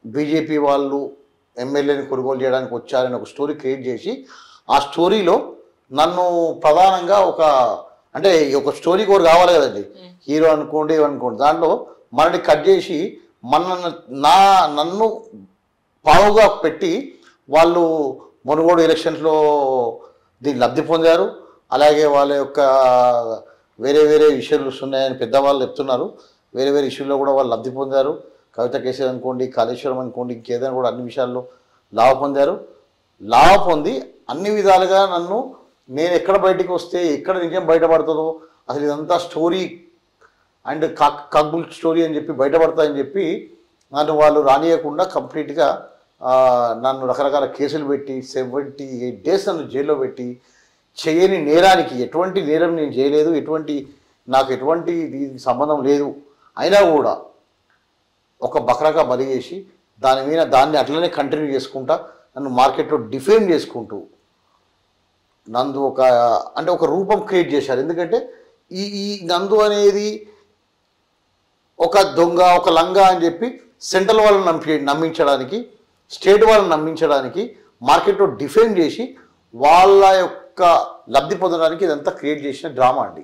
BJP వాళ్ళు ఎమ్మెల్యేని కొనుగోలు చేయడానికి వచ్చారని ఒక స్టోరీ క్రియేట్ చేసి ఆ స్టోరీలో నన్ను ప్రధానంగా అంటే ఒక స్టోరీ కోరు కావాలి కదండి, హీరో అనుకోండి అనుకోండి, దాంట్లో మనని కట్ చేసి నన్ను పావుగా పెట్టి వాళ్ళు మునుగోడు ఎలక్షన్స్లో దీన్ని లబ్ధి పొందారు. అలాగే వాళ్ళ యొక్క వేరే వేరే ఇష్యూలు ఉన్నాయని పెద్దవాళ్ళు చెప్తున్నారు. వేరే వేరే ఇష్యూల్లో కూడా వాళ్ళు లబ్ధి పొందారు. కవిత కేసీఆర్ అనుకోండి, కాళేశ్వరం అనుకోండి, ఇంకేదైనా కూడా అన్ని విషయాల్లో లాభ పొందారు. లాభ పొంది అన్ని విధాలుగా నేను ఎక్కడ బయటికి వస్తే ఎక్కడ నిజం బయటపడుతుందో, అసలు ఇదంతా స్టోరీ అండ్ కాక్బుల్ స్టోరీ అని చెప్పి బయటపడతాయని చెప్పి నన్ను వాళ్ళు రానియకుండా కంప్లీట్గా నన్ను రకరకాల కేసులు పెట్టి 78 days నన్ను జైల్లో పెట్టి, చేయని నేరానికి ఎటువంటి నేరం నేను చేయలేదు, నాకు ఎటువంటి సంబంధం లేదు, అయినా కూడా ఒక బక్రాగా బలి చేసి దాన్ని అట్లనే కంటిన్యూ చేసుకుంటా నన్ను మార్కెట్లో డిఫేమ్ చేసుకుంటూ నందు ఒక రూపం క్రియేట్ చేశారు. ఎందుకంటే ఈ నందు అనేది ఒక దొంగ, ఒక లంగా అని చెప్పి సెంట్రల్ వాళ్ళని నమ్మించడానికి, స్టేట్ వాళ్ళని నమ్మించడానికి మార్కెట్లో డిఫేమ్ చేసి వాళ్ళ యొక్క లబ్ధి పొందడానికి ఇదంతా క్రియేట్ చేసిన డ్రామా అండి.